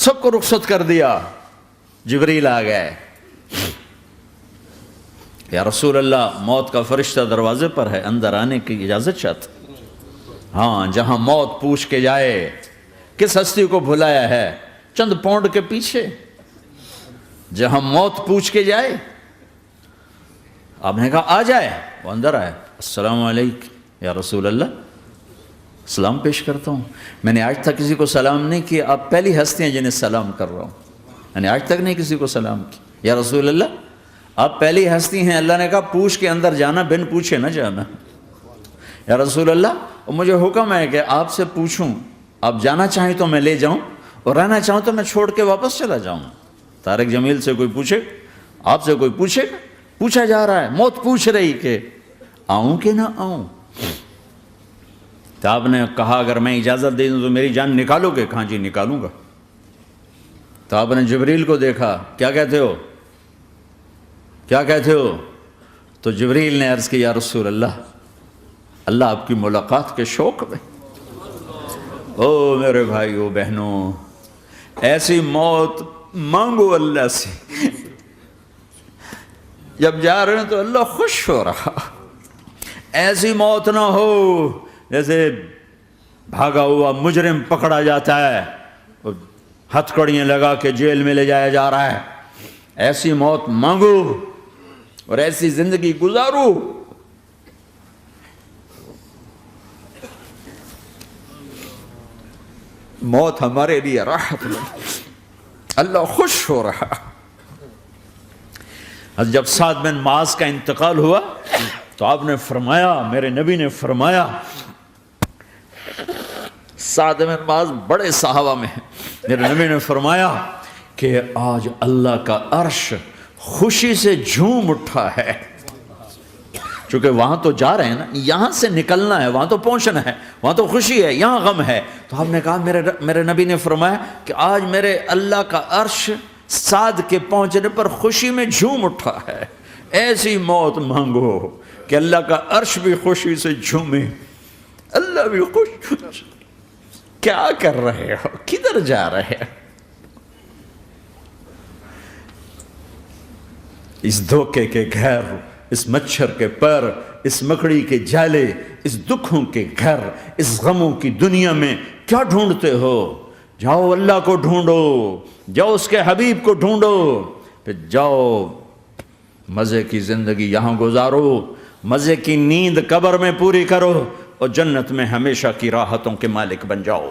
سب کو رخصت کر دیا. جبریل آ گئے. یا رسول اللہ موت کا فرشتہ دروازے پر ہے, اندر آنے کی اجازت چاہتا. ہاں, جہاں موت پوچھ کے جائے کس ہستی کو بھلایا ہے, چند پاؤنڈ کے پیچھے جہاں موت پوچھ کے جائے. آپ نے کہا آ جائے, وہ اندر آئے. السلام علیکم یا رسول اللہ, سلام پیش کرتا ہوں. میں نے آج تک کسی کو سلام نہیں کیا, آپ پہلی ہستی ہیں جنہیں سلام کر رہا ہوں. میں نے آج تک نہیں کسی کو سلام کیا. یا رسول اللہ آپ پہلی ہستی ہیں. اللہ نے کہا پوچھ کے اندر جانا, بن پوچھے نہ جانا. یا رسول اللہ مجھے حکم ہے کہ آپ سے پوچھوں, آپ جانا چاہیں تو میں لے جاؤں, اور رہنا چاہوں تو میں چھوڑ کے واپس چلا جاؤں. طارق جمیل سے کوئی پوچھے, آپ سے کوئی پوچھے, پوچھا جا رہا ہے, موت پوچھ رہی کہ آؤں کہ نہ آؤں. تو آپ نے کہا اگر میں اجازت دے دوں تو میری جان نکالو گے؟ کہاں جی نکالوں گا. تو آپ نے جبریل کو دیکھا, کیا کہتے ہو, کیا کہتے ہو؟ تو جبریل نے عرض کی یا رسول اللہ, اللہ آپ کی ملاقات کے شوق میں. او میرے بھائیو بہنوں, ایسی موت مانگو اللہ سے. جب جا رہے ہیں تو اللہ خوش ہو رہا. ایسی موت نہ ہو جیسے بھاگا ہوا مجرم پکڑا جاتا ہے, ہتھکڑیاں لگا کے جیل میں لے جایا جا رہا ہے. ایسی موت مانگو اور ایسی زندگی گزارو. موت ہمارے لیے راحت ہے, اللہ خوش ہو رہا. جب سعد بن معاذ کا انتقال ہوا تو آپ نے فرمایا, میرے نبی نے فرمایا, سعد بن معاذ بڑے صحابہ میں ہیں, میرے نبی نے فرمایا کہ آج اللہ کا عرش خوشی سے جھوم اٹھا ہے. چونکہ وہاں تو جا رہے ہیں نا, یہاں سے نکلنا ہے, وہاں تو پہنچنا ہے, وہاں تو خوشی ہے, یہاں غم ہے. تو آپ نے کہا, میرے نبی نے فرمایا کہ آج میرے اللہ کا عرش سعد کے پہنچنے پر خوشی میں جھوم اٹھا ہے. ایسی موت مانگو کہ اللہ کا عرش بھی خوشی سے جھومے, اللہ بھی خوش. کیا کر رہے ہو, کدھر جا رہے ہو؟ اس دھوکے کے گھر, اس مچھر کے پر, اس مکڑی کے جالے, اس دکھوں کے گھر, اس غموں کی دنیا میں کیا ڈھونڈتے ہو؟ جاؤ اللہ کو ڈھونڈو, جاؤ اس کے حبیب کو ڈھونڈو, پھر جاؤ مزے کی زندگی یہاں گزارو, مزے کی نیند قبر میں پوری کرو, اور جنت میں ہمیشہ کی راحتوں کے مالک بن جاؤ.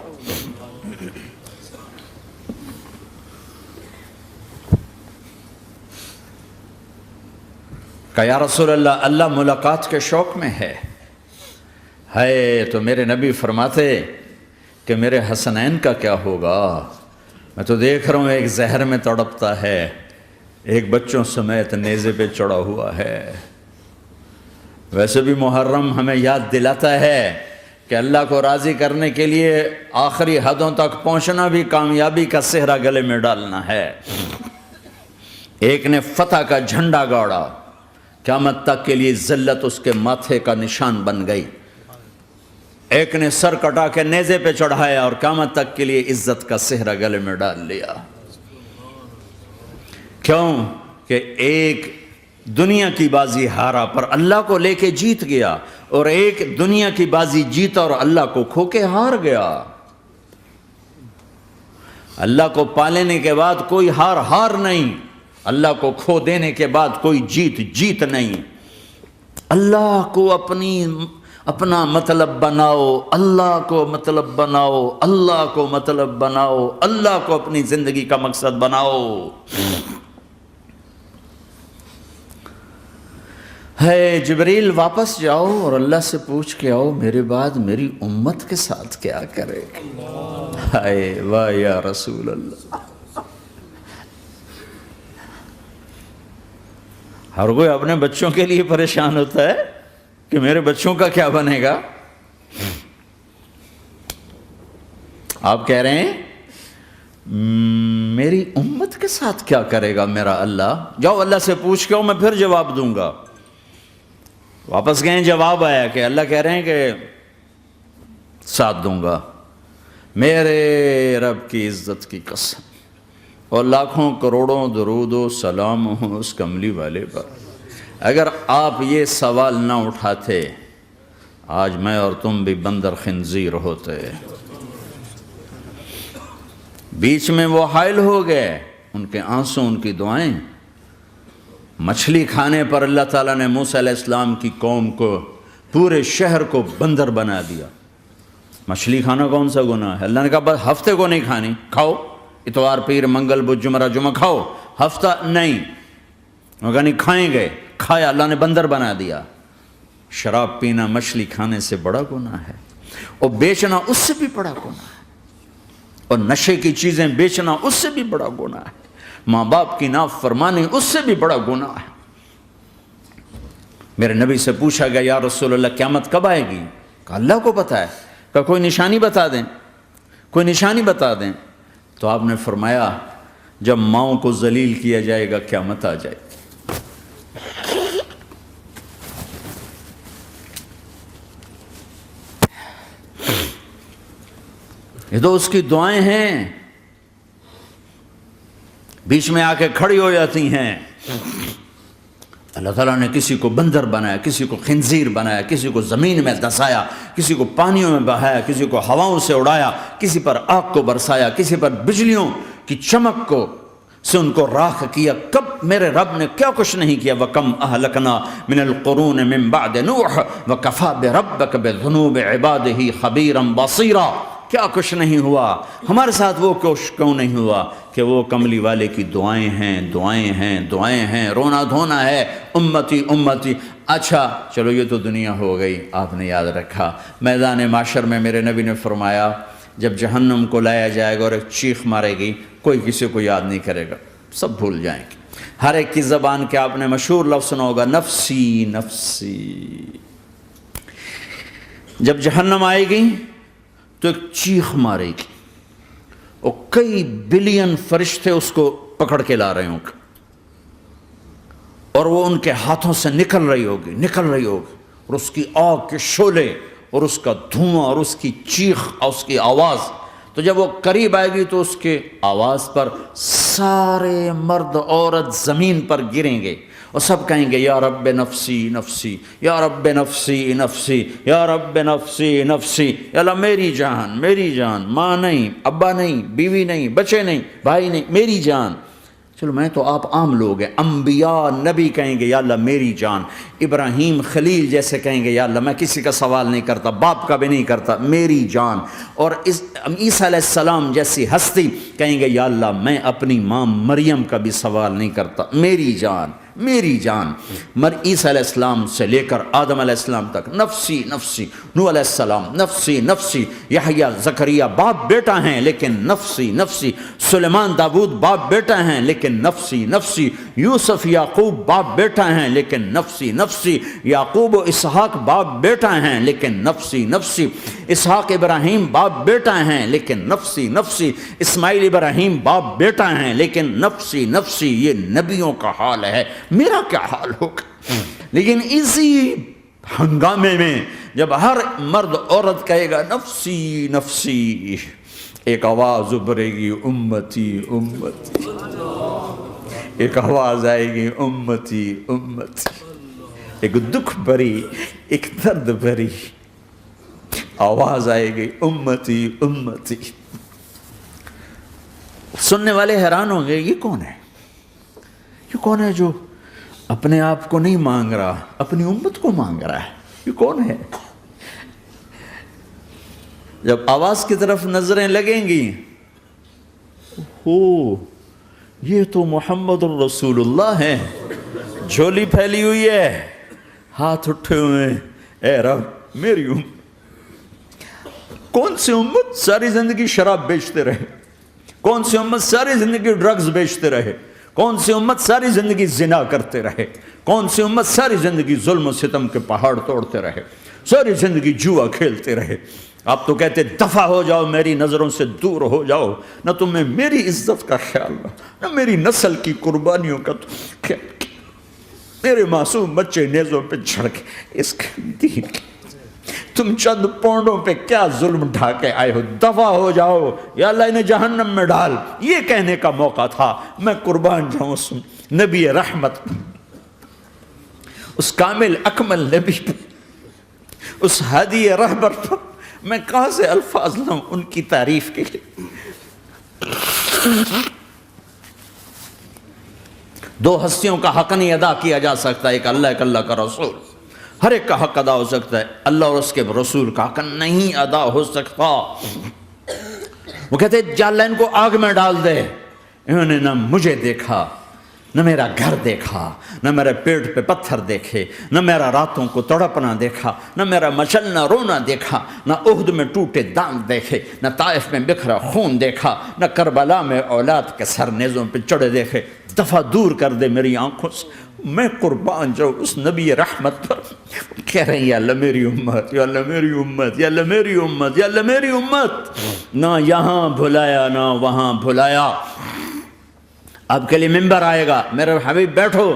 کہ یا رسول اللہ, اللہ ملاقات کے شوق میں ہے. تو میرے نبی فرماتے کہ میرے حسنین کا کیا ہوگا؟ میں تو دیکھ رہا ہوں ایک زہر میں تڑپتا ہے, ایک بچوں سمیت نیزے پہ چڑھا ہوا ہے. ویسے بھی محرم ہمیں یاد دلاتا ہے کہ اللہ کو راضی کرنے کے لیے آخری حدوں تک پہنچنا بھی کامیابی کا صحرا گلے میں ڈالنا ہے. ایک نے فتح کا جھنڈا گاڑا, قیامت تک کے لیے ذلت اس کے ماتھے کا نشان بن گئی. ایک نے سر کٹا کے نیزے پہ چڑھایا اور قیامت تک کے لیے عزت کا صحرا گلے میں ڈال لیا. کیوں کہ ایک دنیا کی بازی ہارا پر اللہ کو لے کے جیت گیا, اور ایک دنیا کی بازی جیتا اور اللہ کو کھو کے ہار گیا. اللہ کو پالینے کے بعد کوئی ہار نہیں, اللہ کو کھو دینے کے بعد کوئی جیت نہیں. اللہ کو اپنا مطلب بناؤ, اللہ کو مطلب بناؤ, اللہ کو مطلب بناؤ, اللہ کو اپنی زندگی کا مقصد بناؤ. جبریل واپس جاؤ اور اللہ سے پوچھ کے آؤ میرے بعد میری امت کے ساتھ کیا کرے گا. واہ یا رسول اللہ. ہر کوئی اپنے بچوں کے لیے پریشان ہوتا ہے کہ میرے بچوں کا کیا بنے گا. آپ کہہ رہے ہیں میری امت کے ساتھ کیا کرے گا میرا اللہ. جاؤ اللہ سے پوچھ کے آؤ, میں پھر جواب دوں گا. واپس گئے, جواب آیا کہ اللہ کہہ رہے ہیں کہ ساتھ دوں گا. میرے رب کی عزت کی قسم, اور لاکھوں کروڑوں درود و سلام ہوں اس کملی والے پر۔ اگر آپ یہ سوال نہ اٹھاتے آج میں اور تم بھی بندر خنزیر ہوتے۔ بیچ میں وہ حائل ہو گئے، ان کے آنسو، ان کی دعائیں۔ مچھلی کھانے پر اللہ تعالیٰ نے موسیٰ علیہ السلام کی قوم کو، پورے شہر کو بندر بنا دیا۔ مچھلی کھانا کون سا گناہ ہے؟ اللہ نے کہا بس ہفتے کو نہیں کھانی، کھاؤ، اتوار پیر منگل بدھ جمعہ جمعہ کھاؤ، ہفتہ نہیں۔ وہ کہا نہیں کھائیں گے، کھایا، اللہ نے بندر بنا دیا۔ شراب پینا مچھلی کھانے سے بڑا گناہ ہے، اور بیچنا اس سے بھی بڑا گناہ ہے، اور نشے کی چیزیں بیچنا اس سے بھی بڑا گناہ ہے، ماں باپ کی نافرمانی اس سے بھی بڑا گناہ ہے۔ میرے نبی سے پوچھا گیا یا رسول اللہ قیامت کب آئے گی؟ کہا اللہ کو پتہ ہے۔ کہا کوئی نشانی بتا دیں، کوئی نشانی بتا دیں۔ تو آپ نے فرمایا جب ماؤں کو ذلیل کیا جائے گا قیامت آ جائے گی۔ یہ تو اس کی دعائیں ہیں، بیچ میں آ کے کھڑی ہو جاتی ہیں۔ اللہ تعالیٰ نے کسی کو بندر بنایا، کسی کو خنزیر بنایا، کسی کو زمین میں دسایا، کسی کو پانیوں میں بہایا، کسی کو ہواؤں سے اڑایا، کسی پر آگ کو برسایا، کسی پر بجلیوں کی چمک کو سے ان کو راکھ کیا۔ کب میرے رب نے کیا کچھ نہیں کیا۔ وَكَمْ أَهْلَكْنَا مِنَ الْقُرُونِ مِن بَعْدِ نُوحٍ وَكَفَىٰ بِرَبِّكَ بِذُنُوبِ عِبَادِهِ خَبِيرًا بَصِيرًا۔ کیا کچھ نہیں ہوا ہمارے ساتھ، وہ کچھ کیوں نہیں ہوا کہ وہ کملی والے کی دعائیں ہیں، دعائیں ہیں، دعائیں ہیں، رونا دھونا ہے، امتی امتی۔ اچھا چلو یہ تو دنیا ہو گئی، آپ نے یاد رکھا۔ میدان معاشر میں میرے نبی نے فرمایا جب جہنم کو لایا جائے گا اور ایک چیخ مارے گی، کوئی کسی کو یاد نہیں کرے گا، سب بھول جائیں گے۔ ہر ایک کی زبان کے آپ نے مشہور لفظ سنا ہوگا نفسی نفسی۔ جب جہنم آئے گی تو ایک چیخ مارے گی، اور کئی بلین فرشتے اس کو پکڑ کے لا رہے ہوں گے، اور وہ ان کے ہاتھوں سے نکل رہی ہوگی، اور اس کی آگ کے شعلے اور اس کا دھواں اور اس کی چیخ اور اس کی آواز۔ تو جب وہ قریب آئے گی تو اس کے آواز پر سارے مرد عورت زمین پر گریں گے، اور سب کہیں گے یا رب نفسی نفسی، یا رب نفسی نفسی، یا رب نفسی نفسی، یا اللہ میری جان، میری جان، ماں نہیں، ابا نہیں، بیوی نہیں، بچے نہیں، بھائی نہیں، میری جان۔ چلو میں تو آپ عام لوگ ہیں، انبیاء نبی کہیں گے یا اللہ میری جان، ابراہیم خلیل جیسے کہیں گے یا اللہ میں کسی کا سوال نہیں کرتا، باپ کا بھی نہیں کرتا، میری جان، اور عیسیٰ علیہ السلام جیسی ہستی کہیں گے یا اللہ میں اپنی ماں مریم کا بھی سوال نہیں کرتا، میری جان، میری جان۔ عیسیٰ علیہ السلام سے لے کر آدم علیہ السلام تک نفسی نفسی، نوح علیہ السلام نفسی نفسی، یحییٰ زکریا باپ بیٹا ہیں لیکن نفسی نفسی، سلیمان داود باپ بیٹا ہیں لیکن نفسی نفسی، یوسف یعقوب باپ بیٹا ہیں لیکن نفسی نفسی، یعقوب و اسحاق باپ بیٹا ہیں لیکن نفسی نفسی، اسحاق ابراہیم باپ بیٹا ہیں لیکن نفسی نفسی، اسماعیل ابراہیم باپ بیٹا ہیں لیکن نفسی نفسی۔ یہ نبیوں کا حال ہے، میرا کیا حال ہوگا؟ لیکن اسی ہنگامے میں جب ہر مرد عورت کہے گا نفسی نفسی، ایک آواز ابھرے گی امتی امتی، ایک آواز آئے گی امتی امتی، ایک دکھ بھری، ایک درد بھری آواز آئے گی امتی امتی۔ سننے والے حیران ہوں گے یہ کون ہے، یہ کون ہے جو اپنے آپ کو نہیں مانگ رہا، اپنی امت کو مانگ رہا ہے، یہ کون ہے؟ جب آواز کی طرف نظریں لگیں گی، یہ تو محمد الرسول اللہ ہے، جھولی پھیلی ہوئی ہے، ہاتھ اٹھے ہوئے ہیں، اے رب میری امت۔ کون سی امت ساری زندگی شراب بیچتے رہے، کون سی امت ساری زندگی ڈرگز بیچتے رہے، کون سی امت ساری زندگی زنا کرتے رہے، کون سی امت ساری زندگی ظلم و ستم کے پہاڑ توڑتے رہے، ساری زندگی جوا کھیلتے رہے۔ آپ تو کہتے دفع ہو جاؤ، میری نظروں سے دور ہو جاؤ، نہ تمہیں میری عزت کا خیال نہ میری نسل کی قربانیوں کا خیال، میرے معصوم بچے نیزوں پہ چڑھ کے اس کے دین تم چند پونڈوں پہ کیا ظلم ڈھا کے آئے ہو، دفع ہو جاؤ یا اللہ انہیں جہنم میں ڈال، یہ کہنے کا موقع تھا۔ میں قربان جاؤں اس نبی رحمت، اس کامل اکمل نبی پر، اس ہادی رہبر پر میں کہاں سے الفاظ لاؤں ان کی تعریف کے لیے۔ دو ہستیوں کا حق نہیں ادا کیا جا سکتا، ایک اللہ، ایک اللہ کا رسول۔ ہر ایک کا حق ادا ہو سکتا ہے، اللہ اور اس کے رسول کا حق نہیں ادا ہو سکتا۔ وہ کہتے جا اللہ ان کو آگ میں ڈال دے۔ انہوں نے نہ مجھے دیکھا، نہ میرا گھر دیکھا، نہ میرے پیٹ پہ پتھر دیکھے، نہ میرا راتوں کو تڑپنا دیکھا، نہ میرا مچلنا رونا دیکھا، نہ احد میں ٹوٹے دانت دیکھے، نہ طائف میں بکھرا خون دیکھا، نہ کربلا میں اولاد کے سر نیزوں پہ چڑھے دیکھے۔ دفعہ دور کر دے میری آنکھوں سے، میں قربان جاؤں اس نبی رحمت پر۔ کہہ رہے ہیں یا اللہ میری امت، یا اللہ میری امت، یا اللہ میری امت، یا اللہ میری امت۔ نہ یہاں بھلایا نہ وہاں بھلایا۔ آپ کے لیے ممبر آئے گا، میرے حبیب بیٹھو،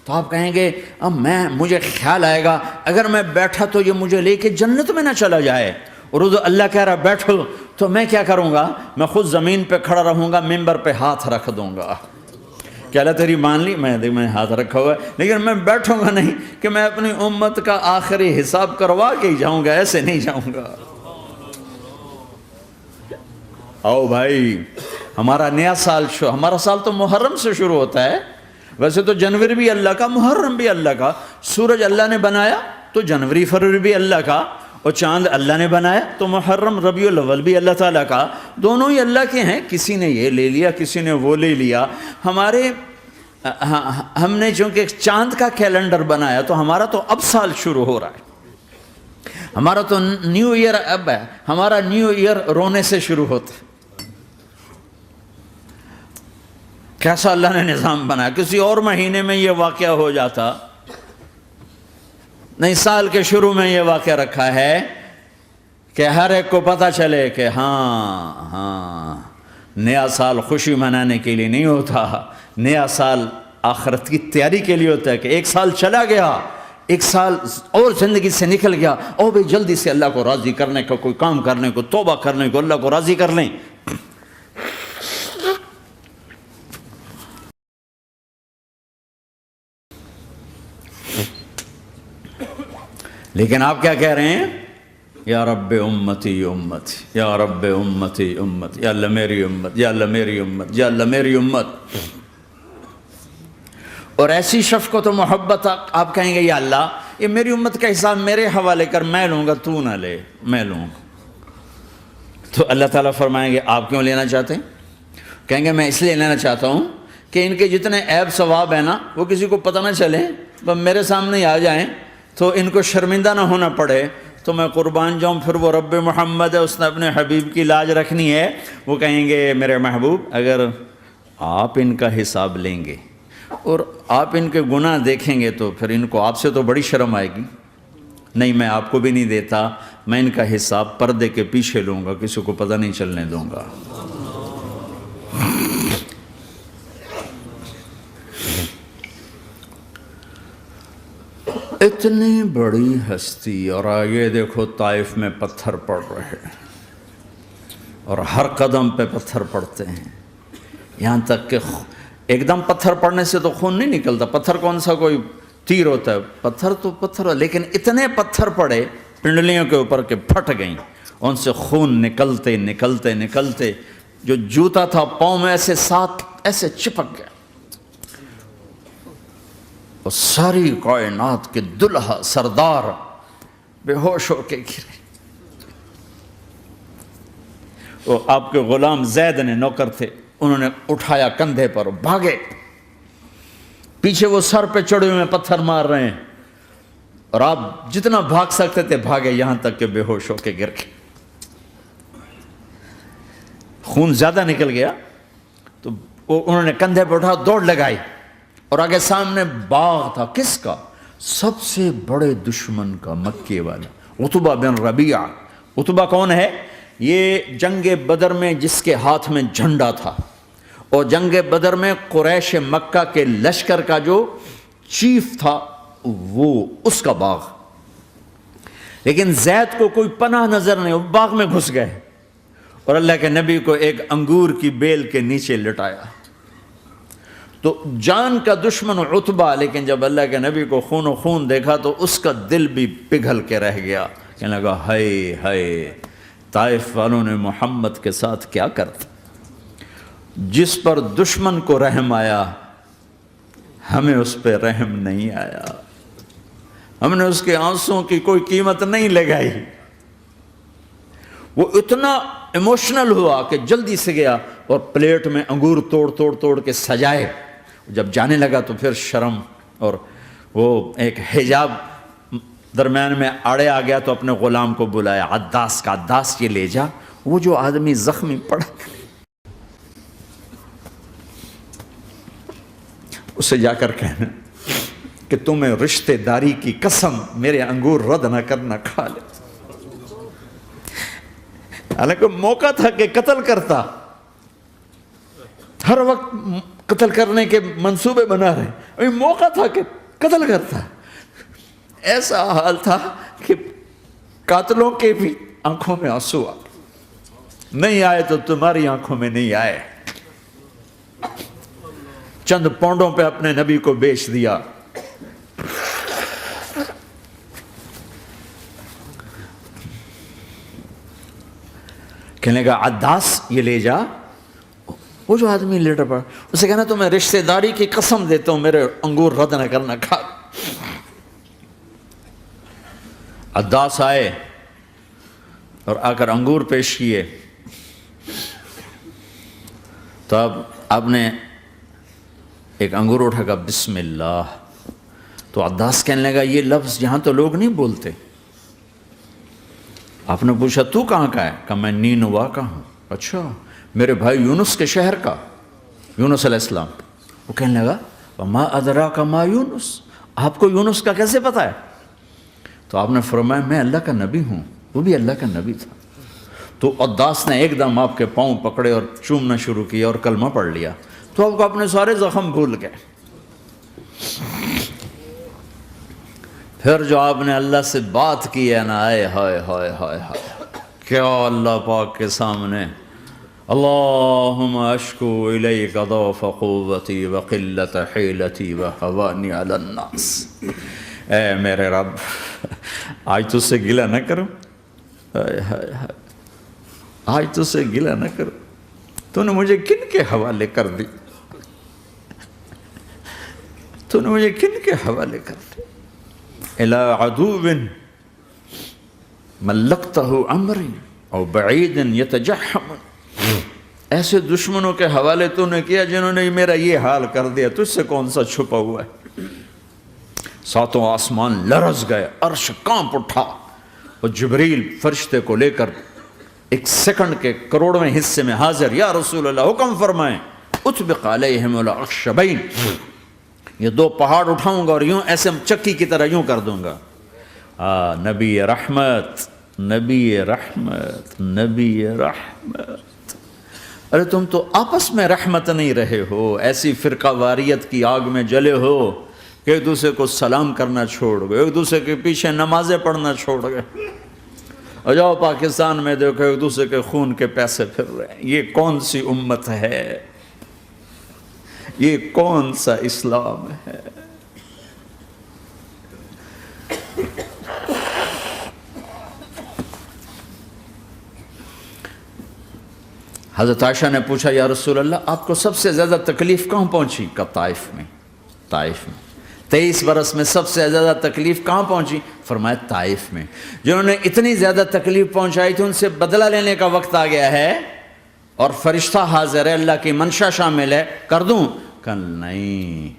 تو آپ کہیں گے اب مجھے خیال آئے گا اگر میں بیٹھا تو یہ مجھے لے کے جنت میں نہ چلا جائے، اور اللہ کہہ رہا بیٹھو تو میں کیا کروں گا؟ میں خود زمین پہ کھڑا رہوں گا، ممبر پہ ہاتھ رکھ دوں گا کہ اللہ تیری مان لی، میں ہاتھ رکھا ہوا ہے، لیکن میں بیٹھوں گا نہیں کہ میں اپنی امت کا آخری حساب کروا کے ہی جاؤں گا، ایسے نہیں جاؤں گا۔ آؤ بھائی، ہمارا نیا سال ہمارا سال تو محرم سے شروع ہوتا ہے، ویسے تو جنوری بھی اللہ کا، محرم بھی اللہ کا، سورج اللہ نے بنایا تو جنوری فروری بھی اللہ کا، اور چاند اللہ نے بنایا تو محرم ربیع الاول بھی اللہ تعالیٰ کا، دونوں ہی اللہ کے ہیں۔ کسی نے یہ لے لیا، کسی نے وہ لے لیا۔ ہم نے چونکہ چاند کا کیلنڈر بنایا تو ہمارا تو اب سال شروع ہو رہا ہے، ہمارا تو نیو ایئر اب ہے، ہمارا نیو ایئر رونے سے شروع ہوتا ہے۔ کیسا اللہ نے نظام بنایا، کسی اور مہینے میں یہ واقعہ ہو جاتا، نہیں سال کے شروع میں یہ واقعہ رکھا ہے کہ ہر ایک کو پتہ چلے کہ ہاں نیا سال خوشی منانے کے لیے نہیں ہوتا، نیا سال آخرت کی تیاری کے لیے ہوتا ہے کہ ایک سال چلا گیا، ایک سال اور زندگی سے نکل گیا، اور بھی جلدی سے اللہ کو راضی کرنے کا کوئی کام کرنے کو، توبہ کرنے کو، اللہ کو راضی کر لیں۔ لیکن آپ کیا کہہ رہے ہیں؟ یا رب امتی امت، یا رب امتی امت، یا اللہ میری امت، یا اللہ میری امت، یا اللہ میری امت۔ اور ایسی شفقت و محبت آپ کہیں گے یا اللہ یہ میری امت کا حساب میرے حوالے کر، میں لوں گا، تو نہ لے، میں لوں گا۔ تو اللہ تعالیٰ فرمائیں گے آپ کیوں لینا چاہتے ہیں؟ کہیں گے میں اس لیے لینا چاہتا ہوں کہ ان کے جتنے عیب ثواب ہیں نا وہ کسی کو پتہ نہ چلے، بس میرے سامنے ہی آ جائیں تو ان کو شرمندہ نہ ہونا پڑے، تو میں قربان جاؤں۔ پھر وہ رب محمد ہے، اس نے اپنے حبیب کی لاج رکھنی ہے، وہ کہیں گے میرے محبوب اگر آپ ان کا حساب لیں گے اور آپ ان کے گناہ دیکھیں گے تو پھر ان کو آپ سے تو بڑی شرم آئے گی، نہیں میں آپ کو بھی نہیں دیتا، میں ان کا حساب پردے کے پیچھے لوں گا، کسی کو پتہ نہیں چلنے دوں گا۔ اتنی بڑی ہستی، اور آگے دیکھو طائف میں پتھر پڑ رہے ہیں، اور ہر قدم پہ پتھر پڑتے ہیں، یہاں تک کہ ایک دم پتھر پڑنے سے تو خون نہیں نکلتا، پتھر کون سا کوئی تیر ہوتا ہے، پتھر تو پتھر، لیکن اتنے پتھر پڑے پنڈلیوں کے اوپر کہ پھٹ گئیں، ان سے خون نکلتے نکلتے نکلتے جو جوتا تھا پاؤں میں ایسے ساتھ ایسے چپک گیا، اور ساری کائنات کے دلہا سردار بے ہوش ہو کے گرے۔ وہ آپ کے غلام زید نے نوکر تھے، انہوں نے اٹھایا کندھے پر، بھاگے، پیچھے وہ سر پہ چڑھے ہوئے پتھر مار رہے ہیں، اور آپ جتنا بھاگ سکتے تھے بھاگے، یہاں تک کہ بے ہوش ہو کے گر گئے۔ خون زیادہ نکل گیا تو انہوں نے کندھے پہ اٹھا، دوڑ لگائی، اور آگے سامنے باغ تھا، کس کا؟ سب سے بڑے دشمن کا، مکے والا عتبہ بن ربیعہ۔ عتبہ کون ہے؟ یہ جنگ بدر میں جس کے ہاتھ میں جھنڈا تھا، اور جنگ بدر میں قریش مکہ کے لشکر کا جو چیف تھا وہ، اس کا باغ۔ لیکن زید کو کوئی پناہ نظر نہیں، وہ باغ میں گھس گئے اور اللہ کے نبی کو ایک انگور کی بیل کے نیچے لٹایا۔ تو جان کا دشمن عتبہ، لیکن جب اللہ کے نبی کو خون و خون دیکھا تو اس کا دل بھی پگھل کے رہ گیا، کہنے لگا ہائے ہائے، طائف والوں نے محمد کے ساتھ کیا کرتا۔ جس پر دشمن کو رحم آیا ہمیں اس پہ رحم نہیں آیا، ہم نے اس کے آنسوں کی کوئی قیمت نہیں لگائی۔ وہ اتنا ایموشنل ہوا کہ جلدی سے گیا اور پلیٹ میں انگور توڑ کے سجائے۔ جب جانے لگا تو پھر شرم اور وہ ایک حجاب درمیان میں آڑے آ گیا، تو اپنے غلام کو بلایا، عداس کا، عداس یہ لے جا وہ جو آدمی زخمی پڑا، اسے جا کر کہنا کہ تمہیں رشتہ داری کی قسم میرے انگور رد نہ کرنا، کھا لے۔ حالانکہ موقع تھا کہ قتل کرتا، ہر وقت قتل کرنے کے منصوبے بنا رہے، ابھی موقع تھا کہ قتل کرتا۔ ایسا حال تھا کہ قاتلوں کے بھی آنکھوں میں آنسو آ نہیں آئے تو تمہاری آنکھوں میں نہیں آئے۔ چند پونڈوں پہ اپنے نبی کو بیچ دیا۔ کہنے کا عداس یہ لے جا، وہ جو آدمی لیٹر پڑا، اسے کہنا تو میں رشتہ داری کی قسم دیتا ہوں میرے انگور رد نہ کرنا، کھا۔ عداس آئے اور آ کر انگور پیش کیے، تو اب آپ نے ایک انگور اٹھا کر بسم اللہ، تو عداس کہنے لگا یہ لفظ یہاں تو لوگ نہیں بولتے۔ آپ نے پوچھا تو کہاں کا ہے؟ کہا میں نینوا کا ہوں۔ اچھا، میرے بھائی یونس کے شہر کا، یونس علیہ السلام۔ وہ کہنے لگا وما ادراک ما یونس، آپ کو یونس کا کیسے پتا ہے؟ تو آپ نے فرمایا میں اللہ کا نبی ہوں، وہ بھی اللہ کا نبی تھا۔ تو عداس نے ایک دم آپ کے پاؤں پکڑے اور چومنا شروع کیا اور کلمہ پڑھ لیا، تو آپ کو اپنے سارے زخم بھول گئے۔ پھر جو آپ نے اللہ سے بات کی ہے نا، آئے ہائے ہائے ہائے ہائے، کیا اللہ پاک کے سامنے اللہم اشکو الیک ضعف قوتی وقلت حیلتی وہوانی علی الناس، اے میرے رب آج تجھ سے گلہ نہ کروں، آج تجھ سے گلہ نہ کروں، تو نے مجھے کن کے حوالے کر دی، تو نے مجھے کن کے حوالے کر دی، الی عدو ملکتہ امری او بعید یتجحم، ایسے دشمنوں کے حوالے تو نے کیا جنہوں نے میرا یہ حال کر دیا، تجھ سے کون سا چھپا ہوا ہے۔ ساتوں آسمان لرز گئے، عرش کانپ اٹھا، اور جبریل فرشتے کو لے کر ایک سیکنڈ کے کروڑویں حصے میں حاضر، یا رسول اللہ حکم فرمائیں اطبق علیہم الاخشبین، یہ دو پہاڑ اٹھاؤں گا اور یوں ایسے چکی کی طرح یوں کر دوں گا۔ نبی رحمت، نبی رحمت، نبی رحمت۔ ارے تم تو آپس میں رحمت نہیں رہے ہو، ایسی فرقہ واریت کی آگ میں جلے ہو کہ ایک دوسرے کو سلام کرنا چھوڑ گئے، ایک دوسرے کے پیچھے نمازیں پڑھنا چھوڑ گئے، اور جاؤ پاکستان میں دیکھو ایک دوسرے کے خون کے پیسے پھر رہے ہیں۔ یہ کون سی امت ہے؟ یہ کون سا اسلام ہے؟ حضرت عائشہ نے پوچھا یا رسول اللہ آپ کو سب سے زیادہ تکلیف کہاں پہنچی؟ کہا طائف میں، طائف میں۔ 23 برس میں سب سے زیادہ تکلیف کہاں پہنچی؟ فرمایا طائف میں۔ جنہوں نے اتنی زیادہ تکلیف پہنچائی تھی ان سے بدلہ لینے کا وقت آ گیا ہے، اور فرشتہ حاضر ہے، اللہ کی منشا شامل ہے، کر دوں؟ کہ نہیں،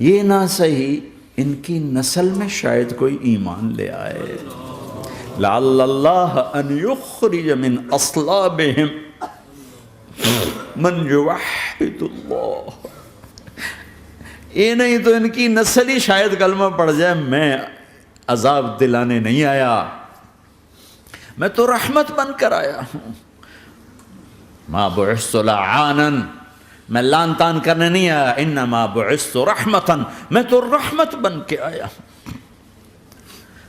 یہ نہ صحیح، ان کی نسل میں شاید کوئی ایمان لے آئے، لعل اللہ ان یخرج من اصلابہم من یوحد اللہ، یہ نہیں تو ان کی نسل ہی شاید کلمہ پڑھ جائے۔ میں عذاب دلانے نہیں آیا، میں تو رحمت بن کر آیا ہوں۔ ما بعثت لعانا، میں لان تان کرنے نہیں آیا، انما بعثت رحمتا، میں تو رحمت بن کے آیا ہوں۔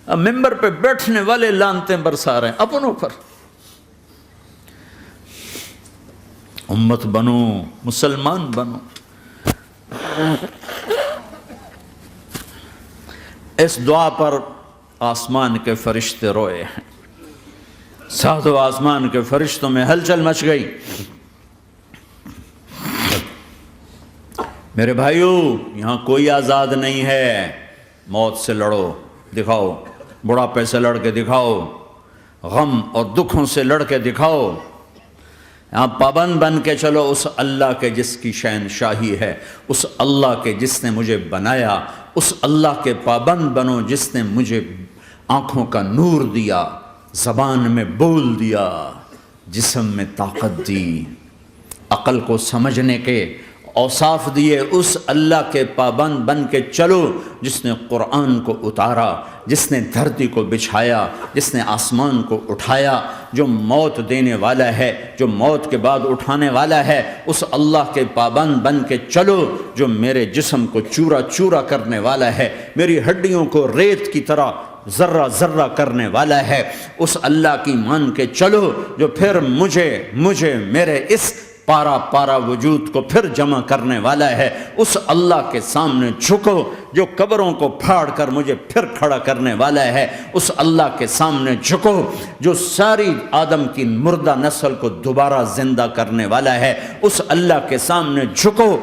اب ممبر پہ بیٹھنے والے لانتیں برسا رہے ہیں اپنوں پر. امت بنو، مسلمان بنو. اس دعا پر آسمان کے فرشتے روئے ہیں. ساتوں آسمان کے فرشتوں میں ہلچل مچ گئی. میرے بھائیو، یہاں کوئی آزاد نہیں ہے. موت سے لڑو، دکھاؤ. بڑھاپے سے لڑ کے دکھاؤ. غم اور دکھوں سے لڑ کے دکھاؤ. یہاں پابند بن کے چلو اس اللہ کے جس کی شہنشاہی ہے، اس اللہ کے جس نے مجھے بنایا. اس اللہ کے پابند بنو جس نے مجھے آنکھوں کا نور دیا، زبان میں بول دیا، جسم میں طاقت دی، عقل کو سمجھنے کے اوصاف دیے. اس اللہ کے پابند بن کے چلو جس نے قرآن کو اتارا، جس نے دھرتی کو بچھایا، جس نے آسمان کو اٹھایا، جو موت دینے والا ہے، جو موت کے بعد اٹھانے والا ہے. اس اللہ کے پابند بن کے چلو جو میرے جسم کو چورا چورا کرنے والا ہے، میری ہڈیوں کو ریت کی طرح ذرہ ذرہ کرنے والا ہے. اس اللہ کی مان کے چلو جو پھر مجھے میرے اس پارا پارا وجود کو پھر جمع کرنے والا ہے. اس اللہ کے سامنے جھکو جو قبروں کو پھاڑ کر مجھے پھر کھڑا کرنے والا ہے. اس اللہ کے سامنے جھکو جو ساری آدم کی مردہ نسل کو دوبارہ زندہ کرنے والا ہے. اس اللہ کے سامنے جھکو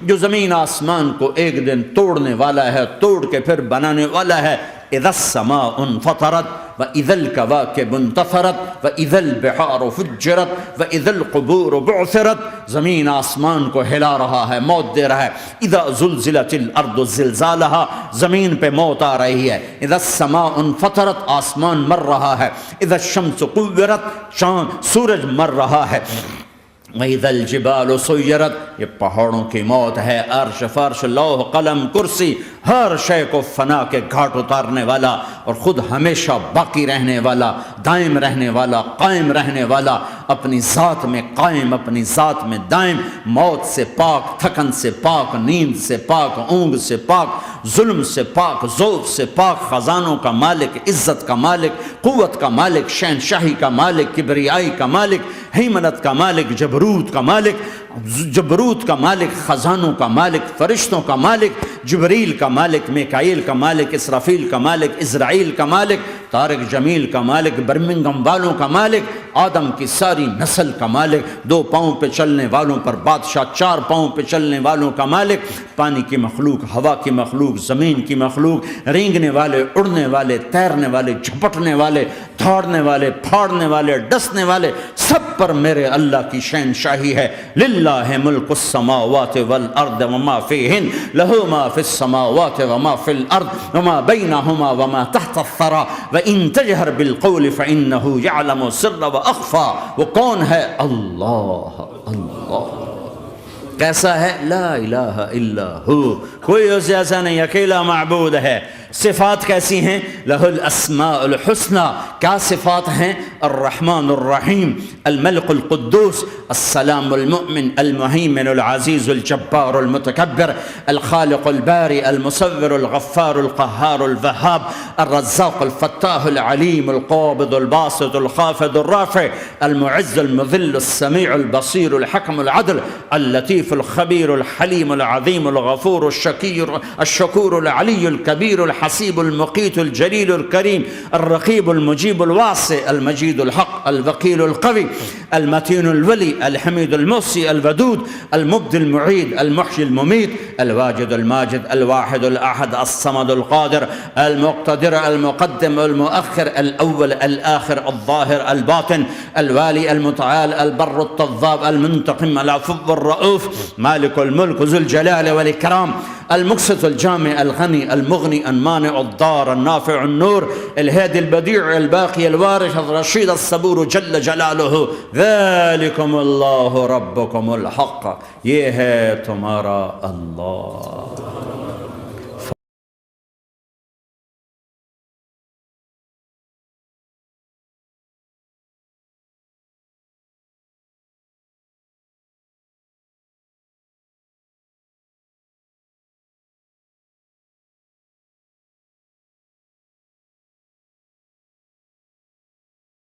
جو زمین آسمان کو ایک دن توڑنے والا ہے، توڑ کے پھر بنانے والا ہے. اذا السماء انفطرت واذا الكواكب انتثرت واذا البحار فجرت واذا القبور بعثرت. زمین آسمان کو ہلا رہا ہے، موت دے رہا ہے. اذا زلزلت الارض زلزالها، زمین پہ موت آ رہی ہے. اذا السماء انفطرت، آسمان مر رہا ہے. اذا الشمس قورت، سورج مر رہا ہے. وَإِذَا الْجِبَالُ سُيِّرَتْ، یہ پہاڑوں کی موت ہے. عرش فرش لوح قلم کرسی ہر شے کو فنا کے گھاٹ اتارنے والا اور خود ہمیشہ باقی رہنے والا، دائم رہنے والا، قائم رہنے والا، اپنی ذات میں قائم، اپنی ذات میں دائم، موت سے پاک، تھکن سے پاک، نیند سے پاک، اونگ سے پاک، ظلم سے پاک، ذوق سے پاک، خزانوں کا مالک، عزت کا مالک، قوت کا مالک، شہنشاہی کا مالک، کبریائی کا مالک، ہیمنت کا مالک، جبروت کا مالک، جبروت کا مالک، خزانوں کا مالک، فرشتوں کا مالک، جبریل کا مالک، میکائیل کا مالک، اسرافیل کا مالک، اسرائیل کا مالک، طارق جمیل کا مالک، برمنگم والوں کا مالک، آدم کی ساری نسل کا مالک، 2 پاؤں پہ چلنے والوں پر بادشاہ، 4 پاؤں پہ چلنے والوں کا مالک، پانی کی مخلوق، ہوا کی مخلوق، زمین کی مخلوق، رینگنے والے، اڑنے والے، تیرنے والے، جھپٹنے والے، دھاڑنے والے، پھاڑنے والے، ڈسنے والے، سب پر میرے اللہ کی شہنشاہی ہے. للہ ملک السماوات والارض وما فیہن، لہ ما فی السماوات وما فی الارض وما بینہما وما تحت الثری وان تجہر بالقول فانہ یعلم السر واخفی. وہ کون ہے؟ اللہ. اللہ کیسا ہے؟ لا الہ الا ہو، کوئی اس جیسا نہیں، اکیلا معبود ہے. صفات کیسی ہیں؟ لہ الاسماء الحسنى. کیا صفات ہیں؟ الرحمن الرحیم، الملک القدوس، السلام المؤمن، المہیمن العزیز الجبار المتکبر، الخالق الباری المصور الغفار القہار الوہاب، الرزاق الفتاح العلیم القابض الباسط الخافض الرافع، المعز المذل السمیع البصیر الحکم العدل، اللطیف الخبیر الحلیم العظیم الغفور الشکور العلی الکبیر الحسیب المقیت الجلیل الکریم، الرقیب المجیب الواسع، المجید الحق، الوکیل القوی، المتین الولی، الحمید المحصی، الودود، المبدی المعید، المحیی الممیت، الواجد الماجد، الواحد الاحد، الصمد القادر، المقتدر، المقدم، المؤخر، الاول، الاخر، الظاهر، الباطن، الوالي، المتعال، البر، التواب، المنتقم، العفو، الرؤوف، مالك الملك، ذو الجلال والإكرام، المقسط، الجامع، الغني، المغني، المانع، الضار، النافع، النور، الهادي، البديع، الباقي، الوارث، الرشيد، الصبور جل جلاله. ذلكم الله ربكم الحق، یہ ہے تمہارا اللہ.